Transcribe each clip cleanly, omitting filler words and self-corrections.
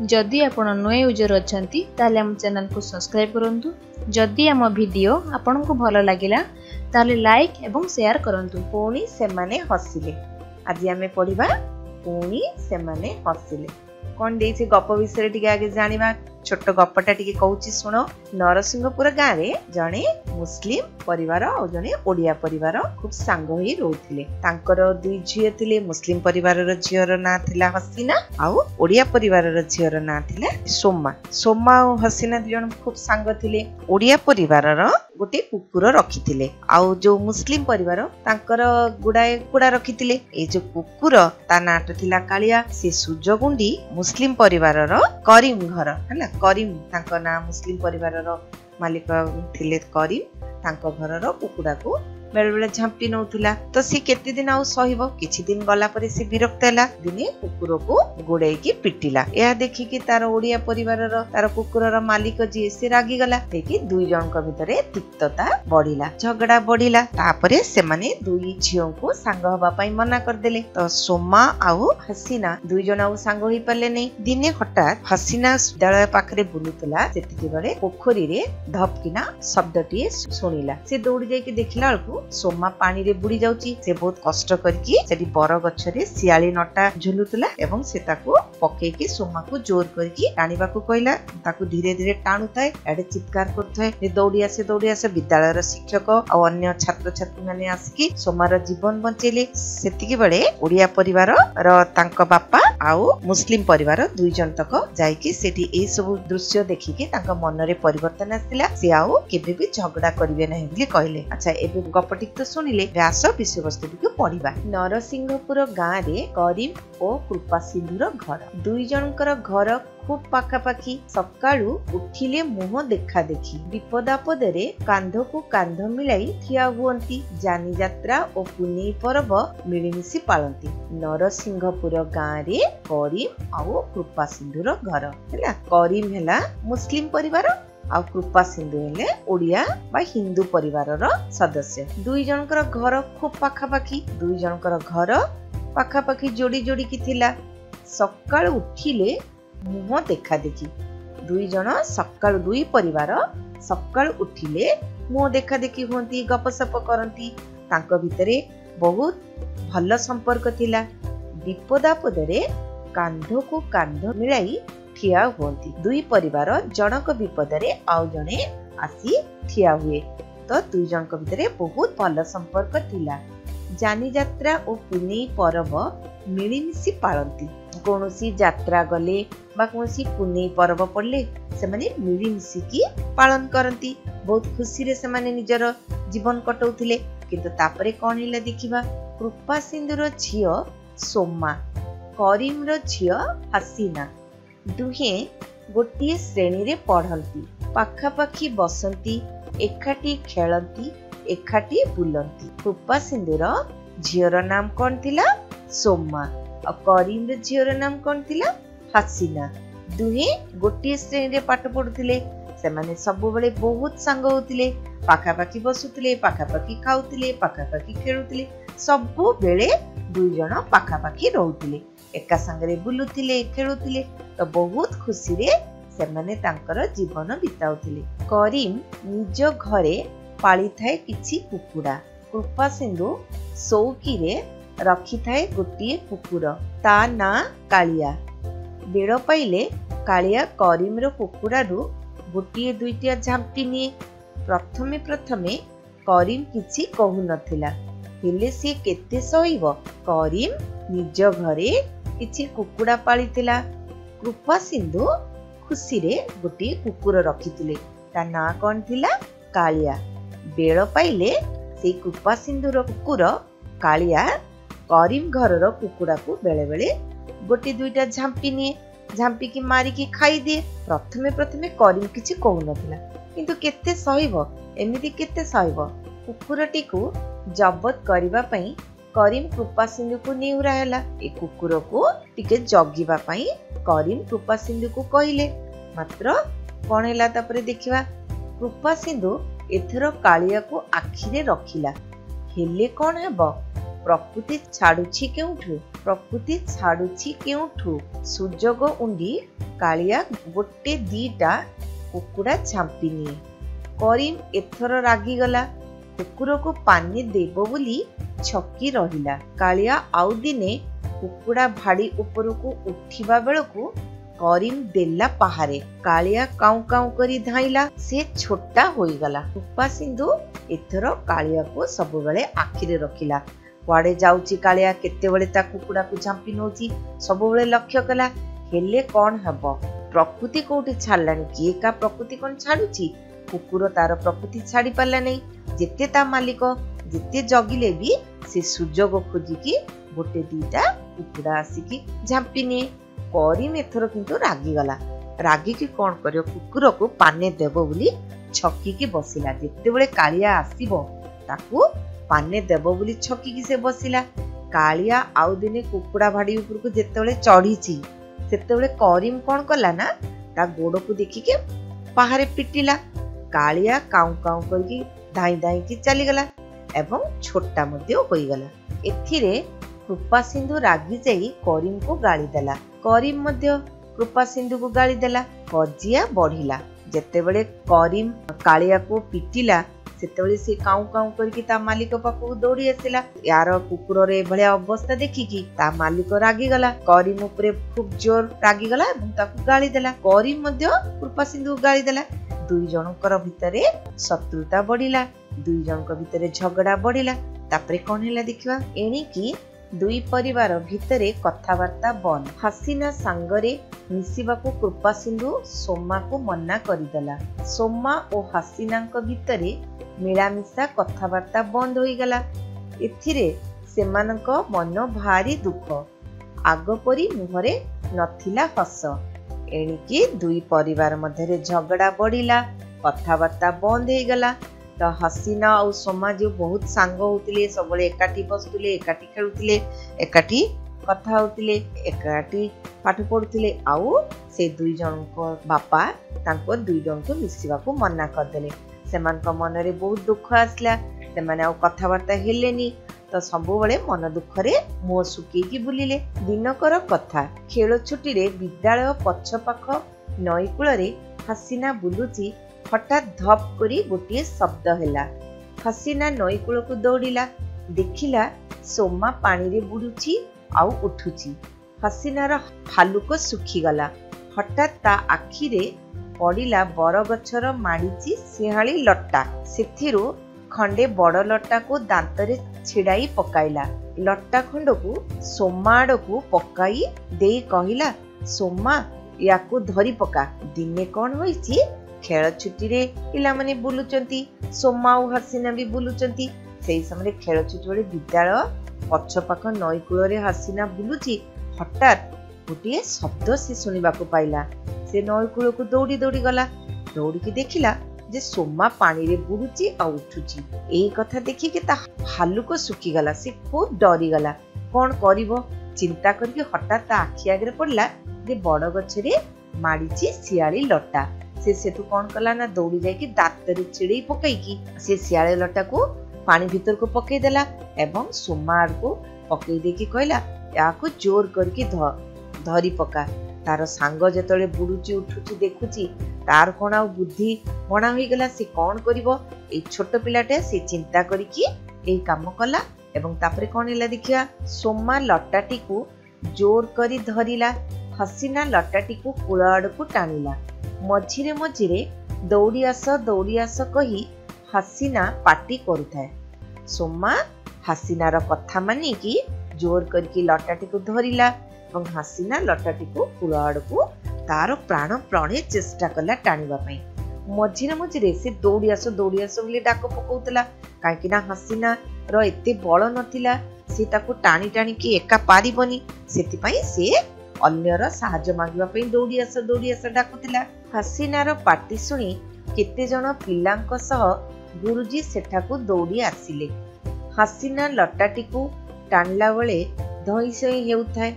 जदि आपण नए यूजर अछंती ताले हम चैनल को सब्सक्राइब करंतु। जदि हम वीडियो आपण को भल लागिला ताले लाइक एवं शेयर करंतु। पुणी सेमाने हसिले। आज आमे पढिबा पुणी सेमाने हसिले। कोन देछि गप विषय टिके आगे जानिबा। छोट गपटा टिके कहूची सुन। नरसिंहपुर गाँव रे जणे मुस्लिम परिवार और जणे ओडिया परिवार खूब सांग होई रहउथिले। तांकर दुई झियो थिले। मुस्लिम परिवार रो झियोर ना थिला हसीना आउ ओडिया परिवार रो झियोर ना थिला सोमा। सोमा और हसीना दुई जण खूब सांग थिले। ओडिया परिवार रो गोटे कुकुर रखिथिले आउ जो मुस्लिम परिवार तांकर गुडाए कुडा रखिथिले। ए जो कुकुर ता नाट थिला कालिया। से सुजगुंडी मुस्लिम परिवार रो करीम घर हला। करीम तांको ना मुस्लिम परिवार रो मालिक थिले करीम। तांको घर रो कुकुडा को बेले बेले झांपी नौथिला। तो सी केते दिन आउ सहिबो। किछि दिन गला परे सी विरक्त हैला। दिने कुकुर को गोडे की पिटिला। या देखि कि तार ओडिया परिवार रो तार कुकुर रो मालिक जी से रागी गला। देखि दुई जन को भितरे तिक्तता बढ़िला, झगड़ा बढ़िला। तापरे से माने दुई झियो को सांग हबा पई मना कर देले। तो सोमा आउ हसीना दुई जन आउ सांग होई परले नै। दिने हठात हसीना विद्यालय पाखरे बुलुतला। सेतिके बेले पोखरी रे धपकिना शब्दटी सुनिला। से दौड़ी जाई कि देखिला अलकु सोमा पानी रे बुड़ी जाउची। से बहुत कष्ट करके सेठी बर गछ रे सियाली नटा झुलुतला एवं से ताको पके के सोमा को जोर करके टाणीबा को कहला। ताको धीरे धीरे टाणु थाए। एडे चित्कार करथाय। ने दौड़ी आसे विद्यालय रो शिक्षक और अन्य छात्र छात्री माने आसकी सोमार जीवन बंचेले। सेतिके बेले ओडिया परिवार रो तांको बापा आउ मुस्लिम परिवार दुई जन तक जाईकी सेठी ए सब दृश्य देखि के तांको मन रे परिवर्तन आसिला। से आउ केबे भी झगड़ा करिवे नाही বুলি कहले। अच्छा एबे गपटिक तो सुनिले। व्यास विषय वस्तु को पढ़िबा। नरसिंहपुर गाँव रे करीम और कृपा सिंधुर घर। दुई जनकर घर खूब पाखापाखी। सकाळू उठिले मुह देखा देखी। विपदापदे रे कांध को कांध मिलाई ठिया हुअंती। जानी यात्रा और पुनी पर्व मिलिमिशि पालंती। नरसिंहपुर गाँव रे करीम और कृपा सिंधुर घर हैला। करीम हैला मुस्लिम परिवार आ कृपा सिंधु हेले ओडिया बा हिंदू परिवार रो सदस्य। दुई जनकर घर खूब पाखापाखी। दुई जनकर घर पाखापाखी जोड़ी जोड़ी की थिला। सकाळ उठिले मुह देखा देखी। दुई जन सकाळ दुई परिवार सकाळ उठिले मुह देखा देखी हुंती, गपसप करंती। तांको भितरे बहुत भल संपर्क थिला। विपदापदे रे कांध को कांध मिलाई ठिया हुअंती। दुई परिवार जनक विपदरे आउ जने आसी ठिया हुए। तो दुई जनक भितरे बहुत भल संपर्क थिला। जानी यात्रा और पुनी पर्व मिलिमिशि पालंती। कोनोसी यात्रा गले बा कोनोसी पुनी पर्व पड़ले से माने मिलिमिशि की पालन करंती। बहुत खुशी रे से माने निजर जीवन कटौथिले। किंतु तापरे कोन हिला देखिबा। कृपा सिंधुर झियो सोमा, करीम रो झियो हसीना दुहे गोटे श्रेणी रे पढ़ंती। पाखापाखी बसंती, एकाठी खेलंती, एकाठी बुलंती। कृपा सिंधुर झियोर नाम कौन थिला? सोमा। और करीम रे झियोर नाम कौन थिला? हसीना। दुहे गोटे श्रेणी रे पाठ पढुथिले। सेमाने सब बेले बहुत सांग होतिले। पाखापाखी बसुथिले, पाखापाखी खाउथिले, पाखापाखी खेलुथिले। सब बेले दुई जण पाखापाखी रहउथिले। एका संगरे बुलुथिले, खेलुथिले। तो बहुत खुशी रे सेमाने तांकर जीवन बिताउथिले। करीम निज घरे पाली थाए किछि कुकुडा। कृपा सिंधु सौकी रे रखी थाए गोटिए कुकुर। ता ना कालिया। बेड़ पाइले कालिया करीम रो कुकुडा रु गोटिए दुईटिया झांपी निए। प्रथमे करीम किछि कहु नथिला। हेले से केते सहिबो। करीम निज घरे किछि कुकुडा पालिथिला। कृपा सिंधु खुशी रे गोटे कुकुर रखिथिले। ता ना कोन थिला? कालिया। बेळ पाइले से कृपा सिंधुर कुकुर कालिया करीम घर रो कुकुडा को बेले बेले गोटे दुईटा झांपी निए। झांपी की मारी की खाई दिए। प्रथमे करीम किछि कहु नथिला। किंतु केते सहिबो। एमिति केते सहिबो। कुकुरटी को जबत करिबा पई करीम कृपा सिंधु को निउरा हैला। ए कुकुर को टिके जगिबा पई करीम कृपा सिंधु को कहिले। मात्र कोन हैला तापरे देखिबा। कृपा सिंधु एथरो कालिया को आखि रे रखिला। हेले कोन हेबो। प्रकृति छाड़ुछि केउठु। प्रकृति छाड़ुछि केउठु। सुजोग उंडी कालिया गोटे दीटा कुकुड़ा झांपी निए। करीम एथर रागिगला, कुकुर को पानी देव बोली छकी रहिला। कालिया आउ दिने कुकुड़ा भाड़ी उपरकू उठिबा बेलकू करीम देला पहारे। कालिया काउ काउ करी धाइला, से छोटा होईगला। रूपा सिंधु एथर कालिया को सबुबेले आखिरे रखिला। कुआडे जाउची कालिया, केतेबेले ता कुकुड़ा को झांपी नौची, सबुबेले लक्ष्य कला। हेले कौन हबो, प्रकृति कोठी छाड़लानी, किए का प्रकृति कौन छाड़ुची? कुकुर तार प्रकृति छाड़ी पारला नहीं। जेते ता मालिक जेते जगिले भी से सुजोग खोजिकी गोटे दीटा कुकुड़ा आसिकी झांपी निए। करीम एथर किंतु रागिगला। रागिकी कौन करियो, कुकुर को पाने देव बोली छकी बसिला। जेतेबेले कालिया आसीबो ताकू पाने देव बोली छकी से बसिला। कालिया आउ दिने कुकुड़ा भाड़ी उपरकू जेतेबेले चढ़ीची, सेतेबेले करीम कौन कला ना, ता गोड़ को देखिके पहारे पिटिला। कालिया काउ काउ करके धाई धाई की चलीगला एवं छोटा मध्य होईगला। एथिरे कृपा सिंधु रागी जाई करीम को गाली देला। करीम मध्य कृपा सिंधु को गाली देला। कजिया बढ़िला। जेतेबेले करीम कालिया को पिटिला, सेतेबेले से काउ काउ करके ता मालिक पाखु दौड़ी आसिला। यार कुकुर रे भलिया अवस्था देखिकी ता मालिक रागिगला। करीम उपरे खूब जोर रागिगला एवं ताकू गाली देला। करीम मध्य कृपा सिंधु को गाली देला। दुई जनकर भितरे शत्रुता बढ़िला, दुई जनक भितरे झगड़ा बढ़िला। तापरे कौन हैला देखिबा। एणिकी दुई परिवार भितरे कथावार्ता बंद। हसीना सांगरे मिसिबाकू कृपा सिंधु सोमा को मना करिदेला। सोमा और हसीनांक भितरे मिलामिशा कथावार्ता बंद होईगला। एथिरे सेमानंक मन भारी दुख। आग परी मुहरे नथिला हस। एणिकी दुई परिवार मध्य झगड़ा बढ़िला, कथावार्ता बंद हो गला। तो हसीना और सोमा जो बहुत सांग होतिले, सबले एकाठी बसुले, एकाठी खेलुतिले, एकाठी कथा होतिले, एकाठी पाठ पढुतिले। आउ से दुई जनक बापा तांको दुई जन को मिसिबा को मना करदेले। सेमानक मनरे बहुत दुख आसला। सेमाने आ कथावार्ता हेलेनी। तो सबुबले मन दुख रे मुह सुकेकी बुलिले। दिनकर कथा। खेल छुट्टी रे विद्यालय पछपाख नईकूल रे हसीना बुलुची। हठात धप करी गोटे शब्द हैला। हसीना नईकूल को दौड़िला। देखिला सोमा पानी रे बुडुची आउ उठुची। हसीनार हालुक सुखीगला। हठात ता आखि रे पड़िला बरगछर माड़ीची सिंहाली लट्टा। सेथिरु खंडे बड़ लट्टा को दांतरे छिड़ाई पकाइला। लट्टा खंड को सोमा आड़ को पकाई दे कहिला, सोमा याकू धरी पका। दिने कौन होईची, खेल छुट्टी रे पिला माने बुलुचंती, सोमा और हसीना भी बुलुचंती। सेई समय खेल छुट्टी रे विद्यालय पछपाख नईकूल रे हसीना बुलुची। हठात गोटे शब्द से सुनिबा को पाइला। से नईकूल को दौड़ी दौड़ी गला। दौड़ी की देखिला जे सोमा पानी रे बुडुची आ उठुची। एई कथा देखि के ता हालुक सुखी गला। से खूब डरी गला। कौन करिवो चिंता करके हठात ता आखि आगे पड़ला जे बड़ गछरे माड़ीची सियाली लट्टा। से सेतु कौन कला ना, दौड़ी जाई कि दांतरे छिड़ेई पकाई से सियाली लट्टा को पानी भीतर को पकई देला एवं सोमा आड़ को पकई देकी कहला, याकू जोर करके धरी पका। तार सांग जेतले बुडुची उठुची देखुची, तार कोन आ बुद्धि बणा होई गला। से कौन करिवो, ए छोट पिलाटे से चिंता करिकी ए काम कला। एवं तापरे कौन हैला देखिया। सोमा लट्टाटी को जोर करी धरिला। हसीना लट्टाटी को कूल आड़ को टाणिला। मझिरे मझिरे दौड़ी आस कही हसीना पाटी करुथाए। सोमा हसीनार कथा मानिकी जोर करके लट्टाटी को धरिला एवं हसीना लट्टाटी को कूल आड़ को तार प्राण प्राणे चेष्टा कला टाणिबा पई। मझिरे मझिरे से दौड़ी आस बोली डाक पकाउतला। काहेकि ना हसीना रो एते बळ नथिला, से ताको टाणी टाणी की एका पारिबनी। सेतिपई से अन्यर साहाय्य मागिबा पई दौड़ी आस डाकुतिला। हसीनार पाटी सुनी केते जण पिलांक सह गुरुजी सेठाकू दौड़ी आसिले। हसीना लट्टाटी को टाणला बेले धई सई हेउथाए,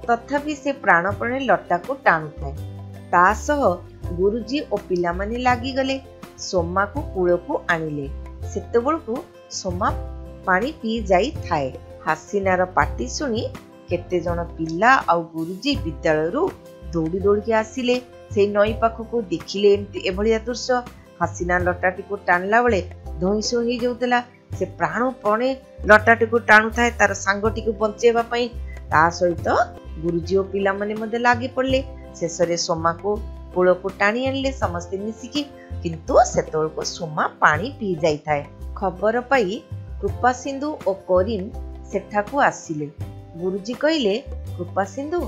तथापि से प्राणपणे लट्टा को टाणुथाए। ता सह गुरुजी और पिला माने लागी गले। सोमा को कूल को आनिले। सेतेबेलकू सोमा पानी पी जाई थाए। हसीनार पाटी सुनी केते जण पिला आ गुरुजी विद्यालय दौड़ी दौड़ी आसिले से नई पाखक देखिले एभलिया दृश्य। हसीना लटाटी को टाणला बेले धईस हो जाउतला। से प्राणपणे लटाटी को टाणु थाए तार सांगटी को बंचेबा पई। ता सहित गुरुजी और पिला माने मध्य लागी पड़ले। शेष रे सोमा को कूल को टाणी आनिले समस्ते मिसिकी, किंतु सेतोल को सोमा पानी पी जाई थाए। खबर पाई कृपा सिंधु और करीम सेठाकू आसिले। गुरुजी कहिले, कृपा सिंधु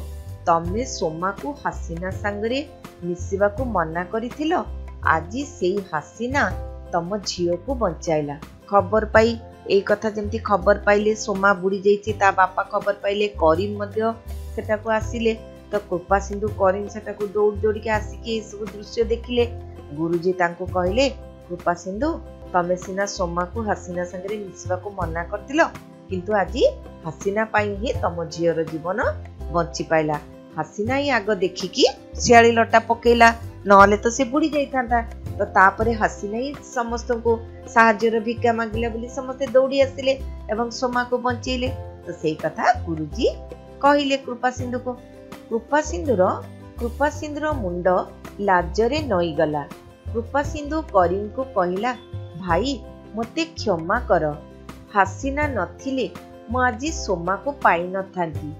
तमे सोमा को हसीना सांगरे मिसिबा को मना करिथिलो, आजी सेई हसीना तम झियो को बंचाइला। खबर पाई एई कथा जेमती खबर पाइले सोमा बुड़ी जाइछि, ता बापा खबर पाइले, करीम मध्य सेठाकू आसिले। तो कृपा सिंधु करीम सेठाकू दौड़ दौड़ के आसिके ए सब दृश्य देखिले। गुरुजी तांको कहिले, कृपा सिंधु तमे सिना सोमा को हसीना संगे मिसिबा को मना करतिलो, किंतु आजी हसीना पाई ही तम झियर जीवन बंची पाइला। हसीना ही आग देखिकी शियाली लटा पकेला, नहले तो से बुड़ी जाइथांता। तो तापरे हसीना ही समस्त को साहाଯ୍यर भिक्षा मांगिला बोली समस्ते दौड़ी आसिले एवं सोमा को बंचेले। तो सेई कथा गुरुजी कहिले कृपा सिंधु को। कृपा सिंधुर मुंड लाजरे नई गला। कृपा सिंधु करीम को कहिला, भाई मते क्षमा कर, हसीना नथिले मु आजी सोमा को पाई न थांती।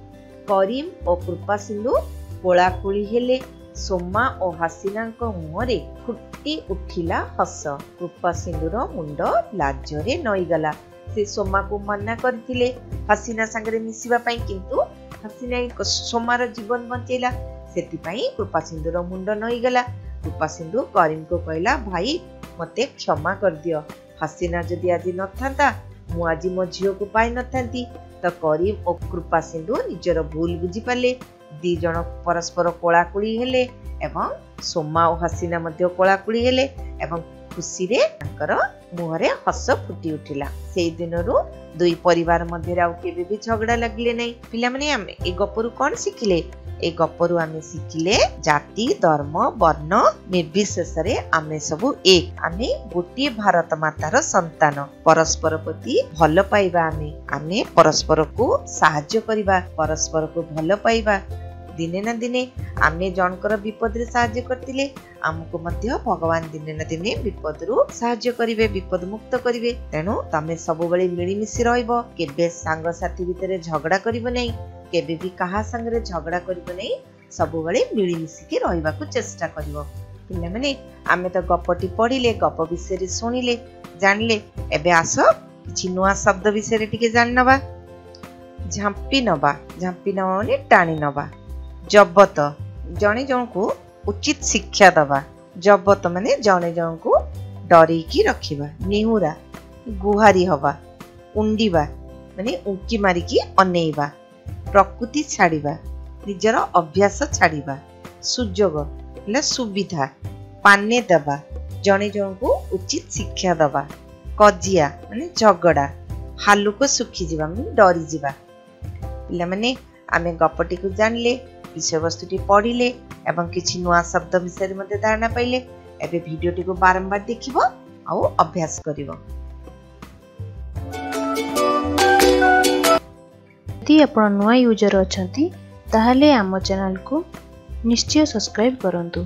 करीम और कृपा सिंधु कोलाकुली हेले। सोमा और हसीना मुहरे फुटी उठिला हस। कृपा सिंधुर मुंड लाजरे नई गला। से सोमा को मना करथिले हसीना संगे मिसिबा पई, किंतु हसीना सोमार जीवन बंचेला। सेति पई कृपा सिंधुर मुंड नई गला। कृपा सिंधु करीम को कहला, भाई मते क्षमा कर दियो, हसीना जदि आज न थांता मु आज मो झियो को पाई न थांती। तो करीम और कृपा सिंधु निजर भूल बुझी पाले। दी जन परस्पर कोलाकुली हेले एवं सोमा और हसीना मध्य कोलाकुली हेले एवं खुशी रे तांकर मुहरे हस फुटी उठिला। सेई दिनरु दुई परिवार मध्य आउ केबे भी झगड़ा लागले नै। पिला माने आमे ए गपरु कोन सिखिले? ए गपरु आमे सिखिले जाति धर्म वर्ण निर्विशेष रे आमे सबु एक। आमे गोटे भारत मातार संतान। परस्पर प्रति भल पाइबा, आमे परस्पर को सहाय्य करिबा, परस्पर को भल पाइबा। दिने ना दिने आमे जनकर विपद रे सहाय्य करतिले, आमको मध्य भगवान दिने ना दिने विपद रु सहाय्य करिवे, विपद मुक्त करिवे। तेनु तमे सब बेले मिली मिसी रहइबो। केबे सांग साथी भितरे झगड़ा करिवो नै, केबे भी कहा संगे झगड़ा करिवो नै। सब बेले मिली मिसी के रहइबा को चेष्टा करिवो। पिल्ला माने आमे तो गपटी पढिले, गप विषय रे सुनिले, जानले। एबे आसो किछि नुवा शब्द विषय रे टिके जान नबा। झांपी नबा माने टाणी नबा। जबत जने जनकु उचित शिक्षा दबा। जबत माने जने जनकु डरेकी रखिबा। निहुरा गुहारी हवा। उंडीबा माने उंकी मारिकी अनेइबा। प्रकृति छाड़िबा निजर अभ्यास छाड़िबा। सुजोग हला सुविधा। पाने दबा जने जनकु उचित शिक्षा दबा। कजिया माने झगड़ा। हालुको सुखी जीवा माने डरी जीवा। पिला माने आमे गपटी को जानले, विषय वस्तुटी पढ़िले एवं किछि नुआ शब्द विषय मध्ये धारणा पाइले। एबे भिडियोटी को बारंबार देखिबो आउ अभ्यास करिवो। यदि आपण नुआ यूजर अछंती ताहले आम चैनल को निश्चय सब्सक्राइब करंतु।